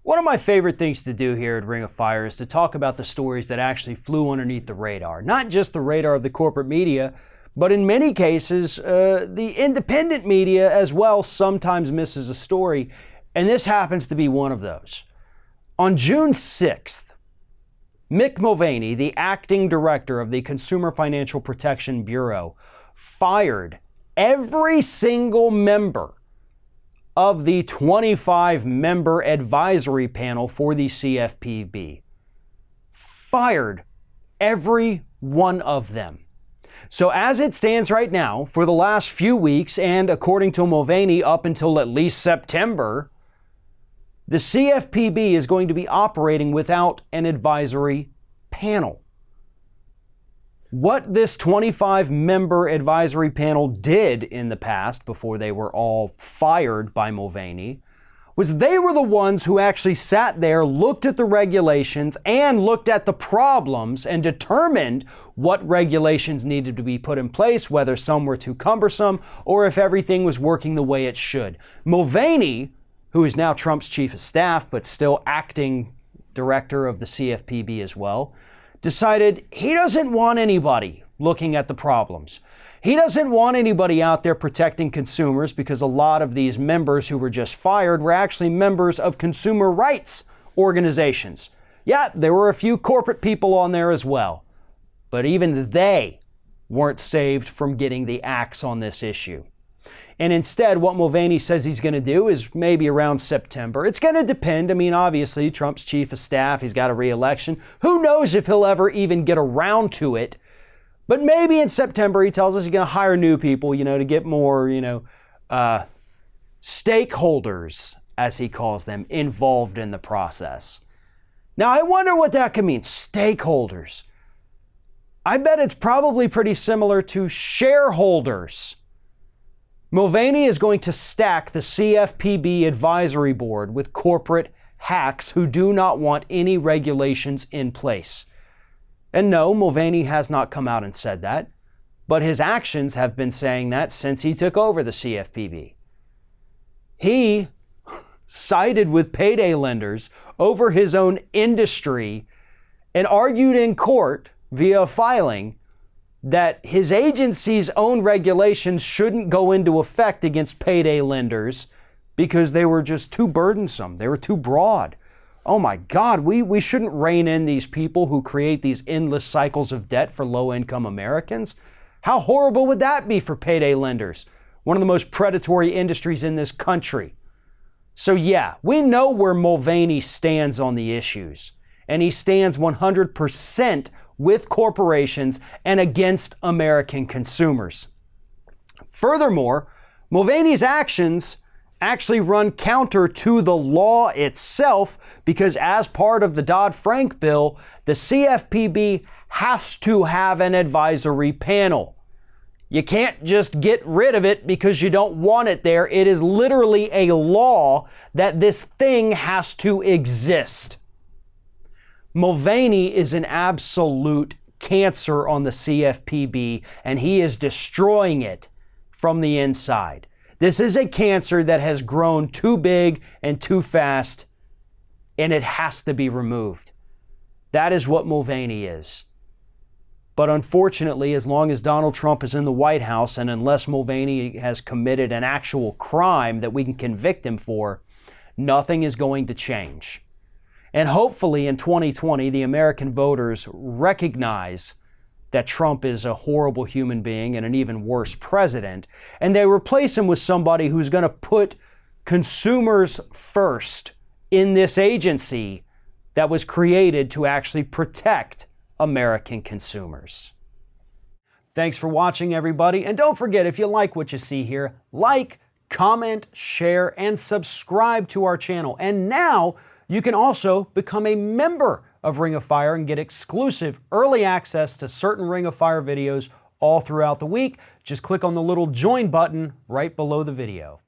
One of my favorite things to do here at Ring of Fire is to talk about the stories that actually flew underneath the radar. Not just the radar of the corporate media, but in many cases, the independent media as well sometimes misses a story, and this happens to be one of those. On June 6th, Mick Mulvaney, the acting director of the Consumer Financial Protection Bureau, fired every single member of the 25-member advisory panel for the CFPB. Fired every one of them. So as it stands right now, for the last few weeks, and according to Mulvaney, up until at least September, the CFPB is going to be operating without an advisory panel. What this 25-member advisory panel did in the past, before they were all fired by Mulvaney, was they were the ones who actually sat there, looked at the regulations, and looked at the problems and determined what regulations needed to be put in place, whether some were too cumbersome, or if everything was working the way it should. Mulvaney, who is now Trump's chief of staff, but still acting director of the CFPB as well, decided he doesn't want anybody looking at the problems. He doesn't want anybody out there protecting consumers, because a lot of these members who were just fired were actually members of consumer rights organizations. Yeah, there were a few corporate people on there as well, but even they weren't saved from getting the axe on this issue. And instead, what Mulvaney says he's going to do is maybe around September. It's going to depend. I mean, obviously, Trump's chief of staff, he's got a re-election. Who knows if he'll ever even get around to it? But maybe in September, he tells us he's going to hire new people, to get more, stakeholders, as he calls them, involved in the process. Now, I wonder what that could mean, stakeholders. I bet it's probably pretty similar to shareholders. Mulvaney is going to stack the CFPB advisory board with corporate hacks who do not want any regulations in place. And no, Mulvaney has not come out and said that, but his actions have been saying that since he took over the CFPB. He sided with payday lenders over his own industry and argued in court via filing that his agency's own regulations shouldn't go into effect against payday lenders because they were just too burdensome. They were too broad. Oh my God, we shouldn't rein in these people who create these endless cycles of debt for low-income Americans. How horrible would that be for payday lenders? One of the most predatory industries in this country. So yeah, we know where Mulvaney stands on the issues, and he stands 100% with corporations and against American consumers. Furthermore, Mulvaney's actions actually run counter to the law itself, because as part of the Dodd-Frank bill, the CFPB has to have an advisory panel. You can't just get rid of it because you don't want it there. It is literally a law that this thing has to exist. Mulvaney is an absolute cancer on the CFPB, and he is destroying it from the inside. This is a cancer that has grown too big and too fast, and it has to be removed. That is what Mulvaney is. But unfortunately, as long as Donald Trump is in the White House, and unless Mulvaney has committed an actual crime that we can convict him for, nothing is going to change. And hopefully in 2020, the American voters recognize that Trump is a horrible human being and an even worse president, and they replace him with somebody who's going to put consumers first in this agency that was created to actually protect American consumers. Thanks for watching, everybody. And don't forget, if you like what you see here, like, comment, share, and subscribe to our channel. And now you can also become a member of Ring of Fire and get exclusive early access to certain Ring of Fire videos all throughout the week. Just click on the little join button right below the video.